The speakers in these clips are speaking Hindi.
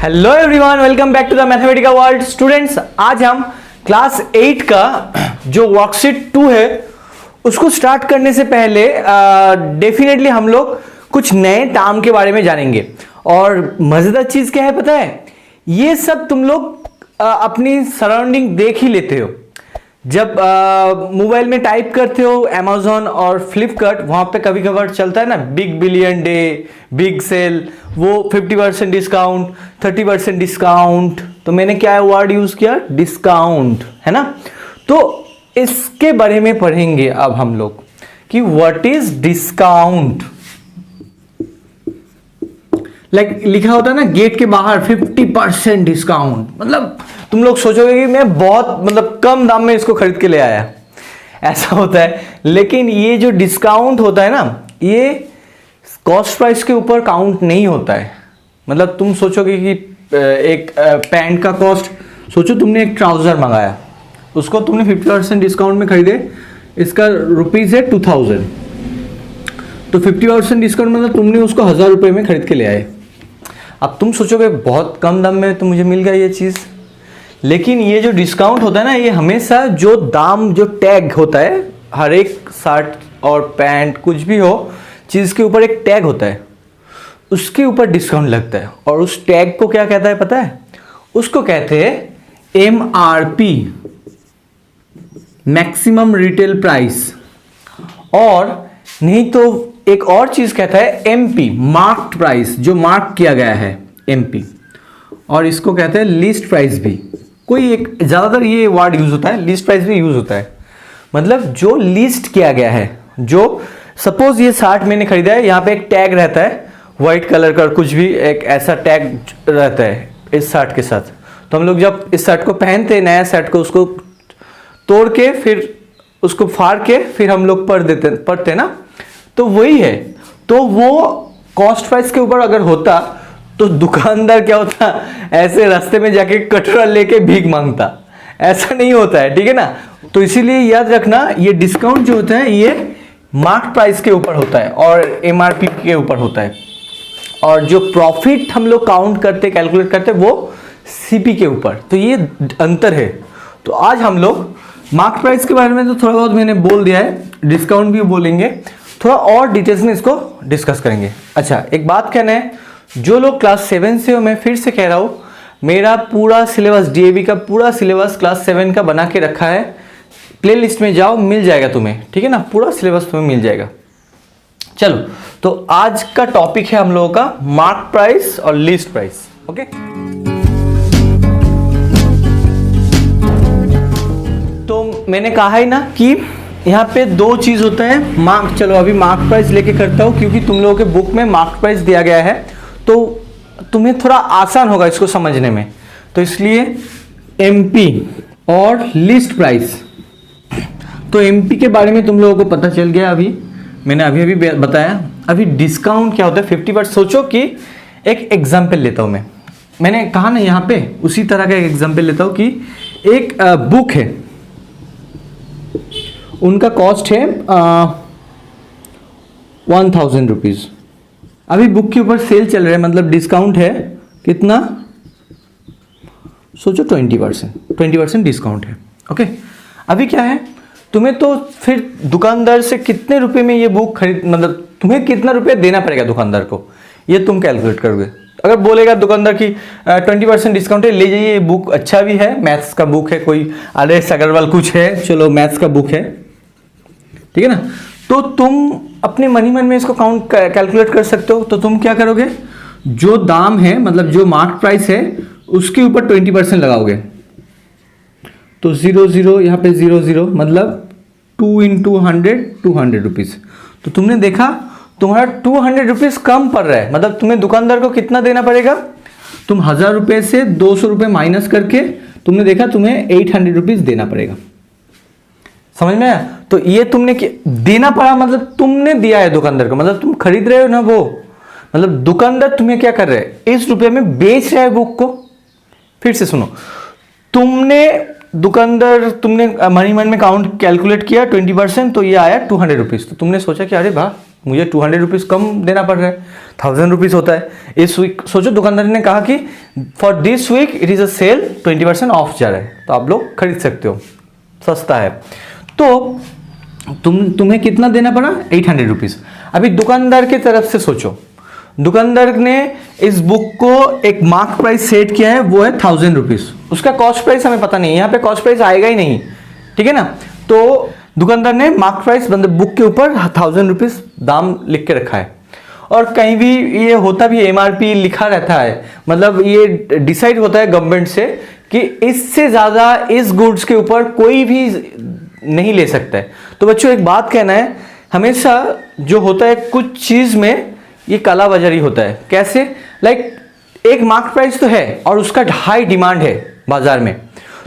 Hello everyone, welcome back to the Mathematica world. Students, आज हम क्लास 8 का जो वर्कशीट 2 है उसको स्टार्ट करने से पहले डेफिनेटली हम लोग कुछ नए टर्म के बारे में जानेंगे। और मजेदार चीज क्या है पता है, ये सब तुम लोग अपनी सराउंडिंग देख ही लेते हो। जब मोबाइल में टाइप करते हो अमेजोन और फ्लिपकार्ट, वहां पे कभी कभार चलता है ना big billion day, big sale, वो 50% डिस्काउंट, 30% डिस्काउंट। तो मैंने क्या वर्ड यूज किया, डिस्काउंट, है ना। तो इसके बारे में पढ़ेंगे अब हम लोग कि व्हाट इज डिस्काउंट। लाइक लिखा होता है ना गेट के बाहर 50% डिस्काउंट, मतलब तुम लोग सोचोगे कि मैं बहुत मतलब कम दाम में इसको खरीद के ले आया, ऐसा होता है। लेकिन ये जो डिस्काउंट होता है ना, ये कॉस्ट प्राइस के ऊपर काउंट नहीं होता है। मतलब तुम सोचोगे कि एक पैंट का कॉस्ट, सोचो तुमने एक ट्राउजर मंगाया, उसको तुमने 50% डिस्काउंट में खरीदे, इसका रुपीज है 2000, तो 50% डिस्काउंट मतलब तुमने उसको 1000 रुपये में खरीद के ले आए। अब तुम सोचोगे बहुत कम दाम में तो मुझे मिल गया ये चीज़। लेकिन ये जो डिस्काउंट होता है ना, ये हमेशा जो दाम, जो टैग होता है, हर एक शर्ट और पैंट कुछ भी हो चीज़ के ऊपर एक टैग होता है, उसके ऊपर डिस्काउंट लगता है। और उस टैग को क्या कहता है पता है, उसको कहते हैं MRP, मैक्सिमम रिटेल प्राइस। और नहीं तो एक और चीज कहता है MP, मार्क्ड प्राइस, जो मार्क किया गया है MP। और इसको कहते हैं लिस्ट प्राइस भी। कोई एक ज्यादातर ये वर्ड यूज होता है, लिस्ट प्राइस भी यूज होता है, मतलब जो लिस्ट किया गया है। जो सपोज ये शर्ट मैंने खरीदा है, यहाँ पे एक टैग रहता है व्हाइट कलर का, कुछ भी एक ऐसा टैग रहता है इस शर्ट के साथ। तो हम लोग जब इस शर्ट को पहनते, नया शर्ट को, उसको तोड़ के फिर उसको फाड़ के फिर हम लोग पढ़ते ना, तो वही है। तो वो कॉस्ट प्राइस के ऊपर अगर होता तो दुकानदार क्या होता, ऐसे रास्ते में जाके कटोरा लेके भीख मांगता, ऐसा नहीं होता है, ठीक है ना। तो इसीलिए याद रखना, ये डिस्काउंट जो होता है ये मार्क प्राइस के ऊपर होता है और MRP के ऊपर होता है। और जो प्रॉफिट हम लोग काउंट करते, कैलकुलेट करते, वो CP के ऊपर। तो ये अंतर है। तो आज हम लोग मार्क प्राइस के बारे में तो थोड़ा बहुत मैंने बोल दिया है, डिस्काउंट भी बोलेंगे, थोड़ा और डिटेल्स में इसको डिस्कस करेंगे। अच्छा, एक बात कहना है, जो लोग क्लास 7 से हो, मैं फिर से कह रहा हूँ, मेरा पूरा सिलेबस, D.A.V का पूरा सिलेबस क्लास 7 का बना के रखा है। प्लेलिस्ट में जाओ, मिल जाएगा तुम्हें, ठीक है ना, पूरा सिलेबस तुम्हें मिल जाएगा। चलो, तो आज का टॉपिक है हम लोगों का मार्क प्राइस और लिस्ट प्राइस। ओके, तो मैंने कहा ही ना कि यहाँ पे दो चीज होता है मार्क। चलो अभी मार्क प्राइस लेके करता हूँ, क्योंकि तुम लोगों के बुक में मार्क प्राइस दिया गया है, तो तुम्हें थोड़ा आसान होगा इसको समझने में। तो इसलिए MP और लिस्ट प्राइस। तो MP के बारे में तुम लोगों को पता चल गया, अभी मैंने अभी बताया। अभी डिस्काउंट क्या होता है 50%। सोचो कि एक एग्जाम्पल लेता हूँ मैंने कहा ना यहाँ पे, उसी तरह का एक एग्जाम्पल लेता हूँ कि एक बुक है, उनका कॉस्ट है 1000 रुपीज। अभी बुक के ऊपर सेल चल रहा है, मतलब डिस्काउंट है कितना, सोचो 20% डिस्काउंट है। ओके, अभी क्या है, तुम्हें तो फिर दुकानदार से कितने रुपए में ये बुक खरीद, मतलब तुम्हें कितना रुपया देना पड़ेगा दुकानदार को, ये तुम कैलकुलेट करोगे। अगर बोलेगा दुकानदार की 20% डिस्काउंट है, ले जाइए, ये बुक अच्छा भी है, मैथ्स का बुक है, कोई आदेश अग्रवाल कुछ है, चलो मैथ्स का बुक है, ठीक है ना। तो तुम अपने मन ही मन में इसको काउंट कैलकुलेट कर सकते हो। तो तुम क्या करोगे, जो दाम है, मतलब जो मार्क प्राइस है, उसके ऊपर 20% लगाओगे। तो 0 यहाँ पे 0 मतलब 2 × 100 200 रुपीज। तो तुमने देखा तुम्हारा 200 रुपीज कम पड़ रहा है, मतलब तुम्हें दुकानदार को कितना देना पड़ेगा। तुम 1000 रुपये से 200 रुपये माइनस करके तुमने देखा तुम्हें 800 रुपीज देना पड़ेगा। समझ में आया। तो ये तुमने देना पड़ा, मतलब तुमने दिया है दुकानदार को, मतलब तुम खरीद रहे हो ना वो, मतलब दुकानदार तुम्हें क्या कर रहे हैं, इस रुपये में बेच रहा है बुक को। फिर से सुनो, तुमने मन ही मन में काउंट कैलकुलेट किया 20%, तो ये आया 200 रुपीज। तो तुमने सोचा कि अरे वाह मुझे 200 रुपीज़ कम देना पड़ रहा है, 1000 रुपीज़ होता है इस वीक। सोचो दुकानदार ने कहा कि for this week it is a sale, 20% off जा रहा है, तो आप लोग खरीद सकते हो, सस्ता है। तो तुम्हें कितना देना पड़ा, 800 रुपीज़। अभी दुकानदार की तरफ से सोचो, दुकानदार ने इस बुक को एक मार्क प्राइस सेट किया है, वो है 1000 रुपीज़। उसका कॉस्ट प्राइस हमें पता नहीं है, यहाँ पे कॉस्ट प्राइस आएगा ही नहीं, ठीक है ना। तो दुकानदार ने मार्क प्राइस मतलब बुक के ऊपर 1000 रुपीज़ दाम लिख के रखा है। और कहीं भी ये होता भी MRP लिखा रहता है, मतलब ये डिसाइड होता है गवर्नमेंट से कि इससे ज़्यादा इस गुड्स के ऊपर कोई भी नहीं ले सकता है। तो बच्चों एक बात कहना है, हमेशा जो होता है कुछ चीज़ में ये कालाबाजारी होता है। कैसे, लाइक एक मार्क प्राइस तो है और उसका हाई डिमांड है बाजार में,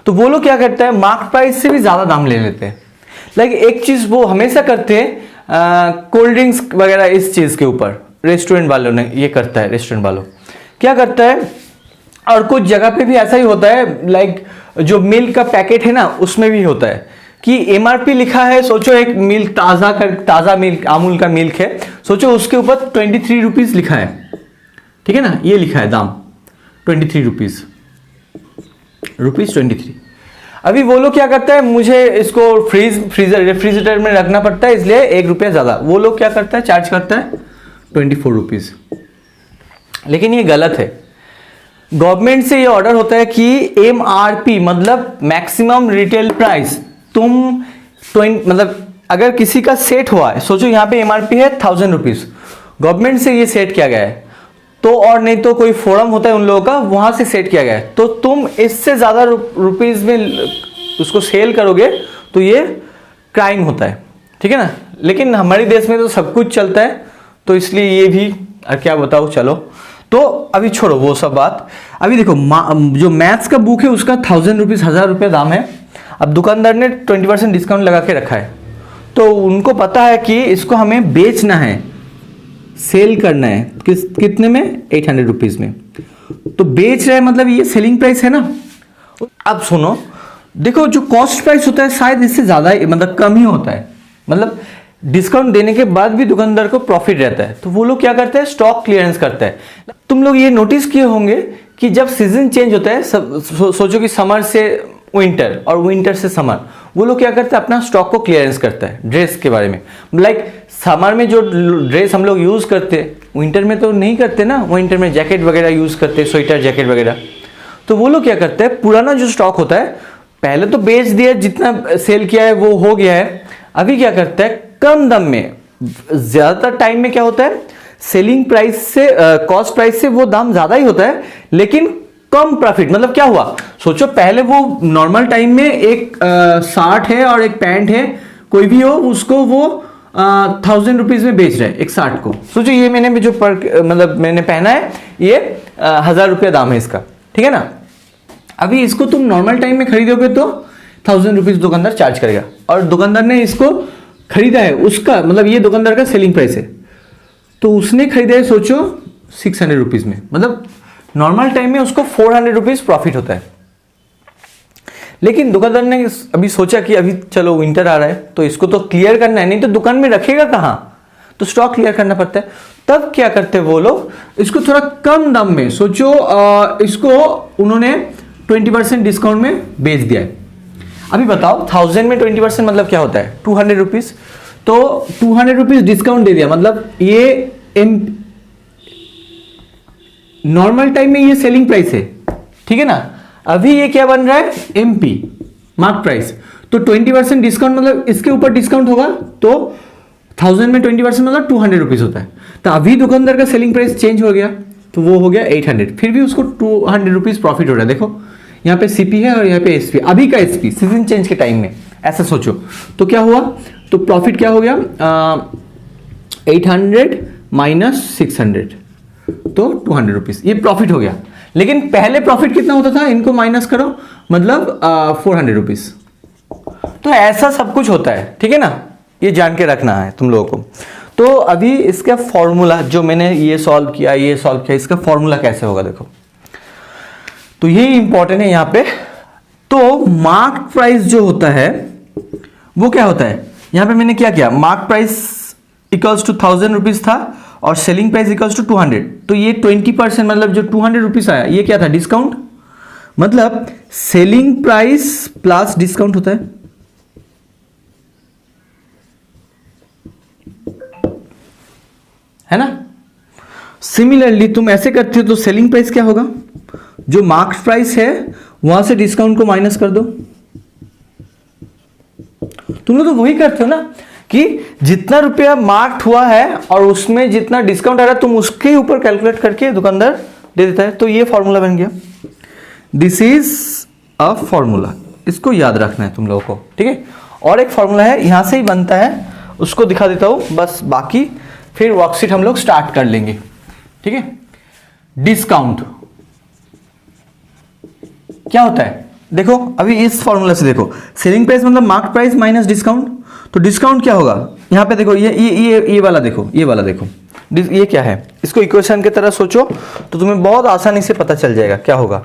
तो वो लोग क्या करते हैं, मार्क प्राइस से भी ज़्यादा दाम ले लेते हैं। लाइक एक चीज़ वो हमेशा करते हैं, कोल्ड ड्रिंक्स वगैरह इस चीज़ के ऊपर रेस्टोरेंट वालों ने ये करता है, रेस्टोरेंट वालों क्या करता है, और कुछ जगह पे भी ऐसा ही होता है। लाइक जो मिल्क का पैकेट है ना, उसमें भी होता है कि MRP लिखा है। सोचो एक मिल्क ताज़ा मिल्क, अमूल का मिल्क है, सोचो उसके ऊपर 23 रुपीज़ लिखा है, ठीक है ना, ये लिखा है दाम 23 रुपीज़, ₹23। अभी वो लोग क्या करता है, मुझे इसको रेफ्रिजरेटर में रखना पड़ता है, इसलिए ₹1 ज़्यादा, वो लोग क्या करता है, चार्ज करता है 24 रुपीज़। लेकिन ये गलत है। गवर्नमेंट से ये ऑर्डर होता है कि MRP मतलब मैक्सिमम रिटेल प्राइस, तुम मतलब अगर किसी का सेट हुआ है, सोचो यहाँ पे MRP है 1000 रुपीज़, गवर्नमेंट से ये सेट किया गया है, तो और नहीं तो कोई फोरम होता है उन लोगों का, वहाँ से सेट किया गया है, तो तुम इससे ज़्यादा रुपीज़ में उसको सेल करोगे तो ये क्राइम होता है, ठीक है ना। लेकिन हमारे देश में तो सब कुछ चलता है, तो इसलिए ये भी क्या बताओ। चलो तो अभी छोड़ो वो सब बात। अभी देखो जो मैथ्स का बुक है उसका 1000 रुपीज़, 1000 रुपये दाम है। अब दुकानदार ने 20% डिस्काउंट लगा के रखा है, तो उनको पता है कि इसको हमें बेचना है, सेल करना है, कितने में, 800 रुपीज़ में। तो बेच रहे हैं मतलब ये सेलिंग प्राइस है ना। अब सुनो, देखो जो कॉस्ट प्राइस होता है शायद इससे ज़्यादा मतलब कम ही होता है, मतलब डिस्काउंट देने के बाद भी दुकानदार को प्रॉफिट रहता है। तो वो लोग क्या करते हैं, स्टॉक क्लियरेंस करते हैं। तुम लोग ये नोटिस किए होंगे कि जब सीजन चेंज होता है, सोचो कि समर से विंटर और विंटर से समर, वो लोग क्या करते हैं, अपना स्टॉक को क्लियरेंस करता है। ड्रेस के बारे में, लाइक समर में जो ड्रेस हम लोग यूज़ करते हैं विंटर में तो नहीं करते ना, विंटर में जैकेट वगैरह यूज़ करते हैं, स्वेटर जैकेट वगैरह। तो वो लोग क्या करते हैं, पुराना जो स्टॉक होता है पहले तो बेच दिया, जितना सेल किया है वो हो गया है। अभी क्या करता है, कम दाम में, ज़्यादातर टाइम में क्या होता है, सेलिंग प्राइस से कॉस्ट प्राइस से वो दाम ज़्यादा ही होता है, लेकिन कम प्रॉफिट। मतलब क्या हुआ, सोचो पहले वो नॉर्मल टाइम में एक शर्ट है और एक पैंट है, कोई भी हो, उसको वो 1000 रुपीज़ में बेच रहे हैं एक शर्ट को। सोचो ये मैंने जो मतलब मैंने पहना है, ये 1000 रुपया दाम है इसका, ठीक है ना। अभी इसको तुम नॉर्मल टाइम में खरीदोगे तो 1000 रुपीज़ दुकानदार चार्ज करेगा, और दुकानदार ने इसको खरीदा है, उसका मतलब ये दुकानदार का सेलिंग प्राइस है, तो उसने खरीदा है सोचो 600 रुपीज़ में, मतलब नॉर्मल टाइम में उसको 400 रुपीज़ प्रॉफिट होता है। लेकिन दुकानदार ने अभी सोचा कि अभी चलो विंटर आ रहा है तो इसको तो क्लियर करना है, नहीं तो दुकान में रखेगा कहाँ, तो स्टॉक क्लियर करना पड़ता है। तब क्या करते हैं वो लोग, इसको थोड़ा कम दाम में, सोचो इसको उन्होंने 20% डिस्काउंट में बेच दिया है। अभी बताओ 1000 में 20% मतलब क्या होता है, 200 रुपीज़। तो 200 रुपीज़ डिस्काउंट दे दिया, मतलब ये नॉर्मल टाइम में ये सेलिंग प्राइस है, ठीक है ना। अभी ये क्या बन रहा है, MP मार्क प्राइस। तो 20% डिस्काउंट मतलब इसके ऊपर डिस्काउंट होगा, तो 1000 में 20% मतलब 200 रुपीज़ होता है। तो अभी दुकानदार का सेलिंग प्राइस चेंज हो गया, तो वो हो गया 800, फिर भी उसको 200 रुपीज़ प्रॉफिट हो रहा है। देखो यहाँ पे CP है और यहाँ पे SP, अभी का SP सीजन चेंज के टाइम में, ऐसा सोचो। तो क्या हुआ, तो प्रॉफिट क्या हो गया, 800 माइनस 600, तो 200 रुपीज़ ये प्रॉफिट हो गया। लेकिन पहले प्रॉफिट कितना होता था, इनको माइनस करो, मतलब 400 रुपीज़। तो ऐसा सब कुछ होता है, ठीक है ना, ये जान के रखना है तुम लोगों को। तो अभी इसका फॉर्मूला जो मैंने ये सॉल्व किया, इसका फॉर्मूला कैसे होगा देखो, तो ये इंपॉर्टेंट है यहाँ पे। तो मार्क प्राइस जो होता है वो क्या होता है, यहाँ पे मैंने क्या किया, mark price equals to 1000 rupees था और सेलिंग प्राइस इक्वल्स टू 200, तो ये 20% मतलब जो 200 रुपीज आया ये क्या था, डिस्काउंट। मतलब सेलिंग प्राइस प्लस डिस्काउंट होता है ना। सिमिलरली तुम ऐसे करते हो तो सेलिंग प्राइस क्या होगा, जो मार्क्ड प्राइस है वहां से डिस्काउंट को माइनस कर दो। तुम लोग तो वही करते हो ना कि जितना रुपया मार्क्ड हुआ है और उसमें जितना डिस्काउंट आ रहा है तुम उसके ऊपर कैलकुलेट करके दुकानदार दे देता है। तो ये फॉर्मूला बन गया, दिस इज अ फॉर्मूला, इसको याद रखना है तुम लोगों को, ठीक है। और एक फॉर्मूला है यहां से ही बनता है, उसको दिखा देता हूं बस, बाकी फिर वर्कशीट हम लोग स्टार्ट कर लेंगे, ठीक है। डिस्काउंट क्या होता है, देखो अभी इस फॉर्मूला से देखो, सेलिंग प्राइस मतलब मार्केट प्राइस माइनस डिस्काउंट। तो डिस्काउंट क्या होगा, यहां पे देखो ये वाला देखो, ये वाला देखो, ये क्या है, इसको इक्वेशन की तरह सोचो तो तुम्हें बहुत आसानी से पता चल जाएगा क्या होगा।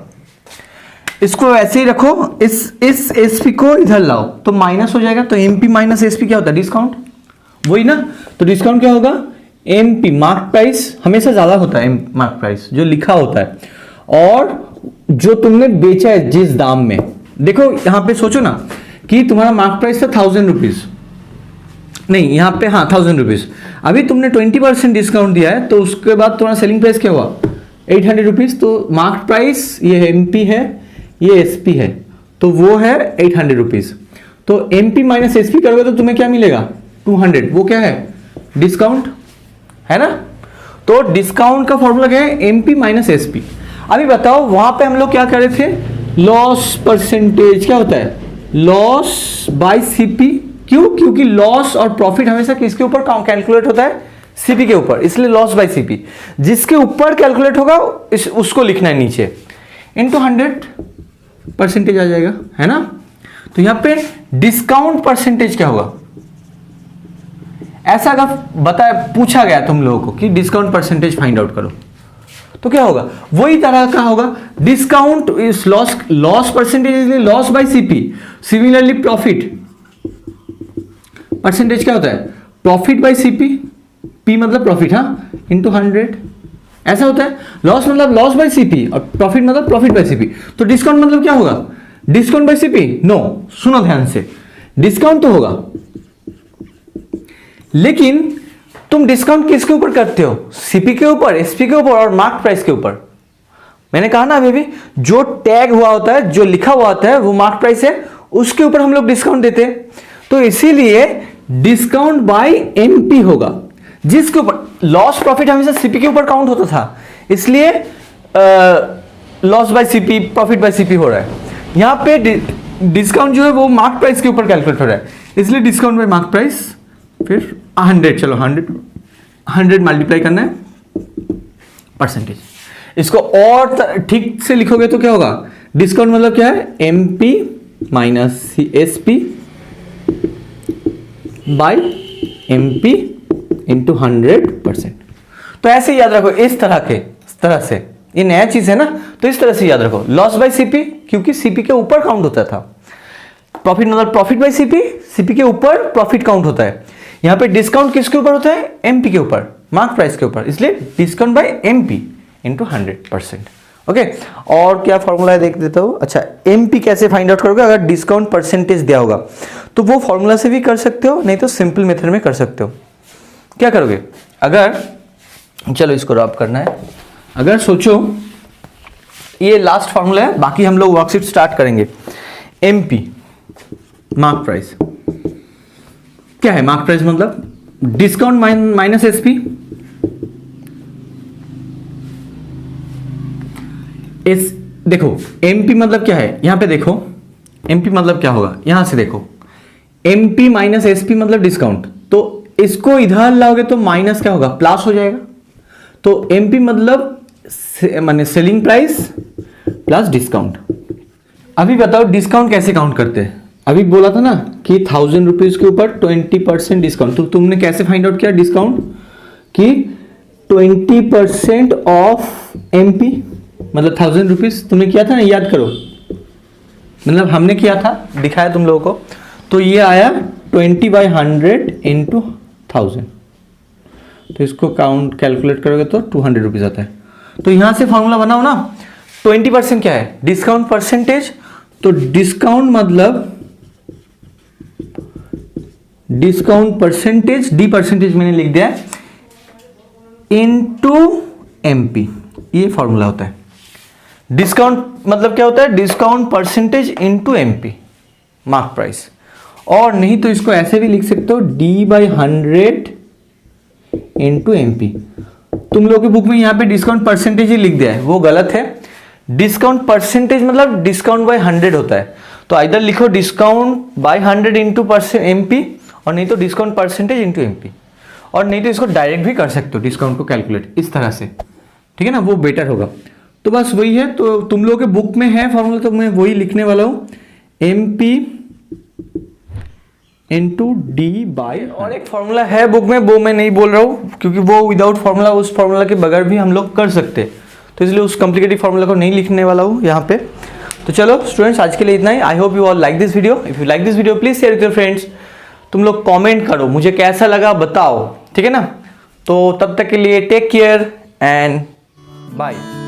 इसको ऐसे ही रखो, इस एसपी को इधर लाओ तो माइनस हो जाएगा, तो एमपी माइनस एसपी क्या होता है, डिस्काउंट, वही ना। तो डिस्काउंट क्या होगा, एमपी, मार्क प्राइस हमेशा ज्यादा होता है, मार्क प्राइस जो लिखा होता है और जो तुमने बेचा है जिस दाम में। देखो यहां पे सोचो ना कि तुम्हारा मार्क प्राइस था 1000 रुपीज, नहीं यहां पे हाँ 1000 रुपीज, अभी तुमने 20% डिस्काउंट दिया है तो उसके बाद तुम्हारा सेलिंग प्राइस क्या हुआ 800 रुपीज। तो मार्क प्राइस ये एमपी है, ये एसपी है, तो वो है 800 रुपीज। तो एमपी माइनस एसपी करोगे तो तुम्हें क्या मिलेगा 200, वो क्या है, डिस्काउंट है ना। तो डिस्काउंट का फॉर्मूला क्या है, एमपी माइनस एसपी। अभी बताओ वहां पे हम लोग क्या कर रहे थे, लॉस परसेंटेज क्या होता है, लॉस बाय सीपी। क्यों, क्योंकि लॉस और प्रॉफिट हमेशा किसके ऊपर कैलकुलेट होता है, सीपी के ऊपर, इसलिए लॉस बाय सीपी। जिसके ऊपर कैलकुलेट होगा उसको लिखना है नीचे, इनटू 100% आ जाएगा, है ना। तो यहां पे डिस्काउंट परसेंटेज क्या होगा, ऐसा अगर बताया पूछा गया तुम लोगों को कि डिस्काउंट परसेंटेज फाइंड आउट करो तो क्या होगा, वही तरह का होगा, discount is loss percentage is loss by CP. Similarly profit percentage क्या होता है, प्रॉफिट बाय सीपी, पी मतलब प्रॉफिट, हाँ, इनटू 100 ऐसा होता है। लॉस मतलब लॉस बाय सीपी और प्रॉफिट मतलब प्रॉफिट बाय सीपी। तो डिस्काउंट मतलब क्या होगा, डिस्काउंट बाय सीपी, नो, सुनो ध्यान से, डिस्काउंट तो होगा लेकिन तुम डिस्काउंट किसके ऊपर करते हो, सीपी के ऊपर, एसपी के ऊपर और मार्क प्राइस के ऊपर। मैंने कहा ना अभी भी, जो टैग हुआ होता है, जो लिखा हुआ होता है वो मार्क प्राइस है, उसके ऊपर हम लोग डिस्काउंट देते हैं। तो इसीलिए डिस्काउंट बाय एमपी होगा, जिसके ऊपर लॉस प्रॉफिट हमेशा सीपी के ऊपर काउंट होता था, इसलिए loss by CP, profit by CP हो रहा है। यहां पे डिस्काउंट जो है वो मार्क प्राइस के ऊपर कैलकुलेट हो रहा है, इसलिए डिस्काउंट बाय मार्क प्राइस, फिर 100, चलो 100 मल्टीप्लाई करना है परसेंटेज। इसको और ठीक से लिखोगे तो क्या होगा, डिस्काउंट मतलब क्या है, MP minus SP by MP into 100%। तो ऐसे याद रखो, इस तरह से, ये नया चीज है ना, तो इस तरह से याद रखो, लॉस बाय सीपी, क्योंकि सीपी के ऊपर काउंट होता था, प्रॉफिट मतलब प्रॉफिट बाय सीपी, सीपी के ऊपर प्रॉफिट काउंट होता है। यहां पे डिस्काउंट किसके ऊपर होता है, एमपी के ऊपर, मार्क प्राइस के ऊपर, इसलिए discount bye MP into 100%। Okay, और क्या फॉर्मूला है देख देता हूं। अच्छा, एमपी कैसे फाइंड आउट करोगे, अगर डिस्काउंट परसेंटेज दिया होगा तो वो फॉर्मूला से भी कर सकते हो, नहीं तो सिंपल मेथड में कर सकते हो। क्या करोगे, अगर चलो इसको रब करना है, अगर सोचो ये लास्ट फॉर्मूला है, बाकी हम लोग वर्कशीट स्टार्ट करेंगे। एमपी मार्क प्राइस क्या है, मार्क प्राइस मतलब डिस्काउंट माइनस एसपी, देखो एमपी मतलब क्या है, यहां पे देखो एमपी मतलब क्या होगा, यहां से देखो एमपी माइनस एसपी मतलब डिस्काउंट, तो इसको इधर लाओगे तो माइनस क्या होगा, प्लस हो जाएगा। तो एमपी मतलब माने सेलिंग प्राइस प्लस डिस्काउंट। अभी बताओ डिस्काउंट कैसे काउंट करते हैं, अभी बोला था ना कि 1000 रुपीज के ऊपर 20% डिस्काउंट, तो तुमने कैसे फाइंड आउट किया डिस्काउंट, कि 20% ऑफ एमपी मतलब 1000 रुपीज तुमने किया था ना, याद करो, मतलब हमने किया था, दिखाया तुम लोगों को, तो ये आया 20/100 इंटू 1000, तो इसको काउंट कैलकुलेट करोगे तो 200 रुपीज़ आता है। तो यहाँ से फॉर्मूला बनाओ ना, 20% क्या है, डिस्काउंट परसेंटेज। तो डिस्काउंट मतलब डिस्काउंट परसेंटेज, डी परसेंटेज मैंने लिख दिया है, इनटू एमपी, ये फॉर्मूला होता है। डिस्काउंट मतलब क्या होता है, discount percentage into MP, mark price. और नहीं तो इसको ऐसे भी लिख सकते हो, D/100 इंटू एमपी। तुम लोगों की बुक में यहाँ पे डिस्काउंट परसेंटेज ही लिख दिया है, वो गलत है। डिस्काउंट परसेंटेज मतलब डिस्काउंट बाय 100 होता है। तो इधर लिखो डिस्काउंट बाय 100 इंटू एमपी, और नहीं तो डिस्काउंट परसेंटेज इंटू एमपी, और नहीं तो इसको डायरेक्ट भी कर सकते हो डिस्काउंट को कैलकुलेट इस तरह से, ठीक है ना, वो बेटर होगा। तो बस वही है। तो तुम लोगों के बुक में है फॉर्मूला, तो मैं वही लिखने वाला हूँ, एमपी इंटू डी बाय। और एक फॉर्मूला है बुक में, वो मैं नहीं बोल रहा हूँ क्योंकि वो विदाउट फॉर्मूला, उस फॉर्मूला के बगैर भी हम लोग कर सकते, तो इसलिए उस कॉम्प्लिकेटेड फॉर्मूला को नहीं लिखने वाला हूँ यहाँ पे। तो चलो स्टूडेंट्स, आज के लिए इतना ही। I hope you all like this video. If you like this video please share with your friends. तुम लोग कमेंट करो मुझे कैसा लगा, बताओ, ठीक है ना। तो तब तक के लिए टेक केयर एंड बाय।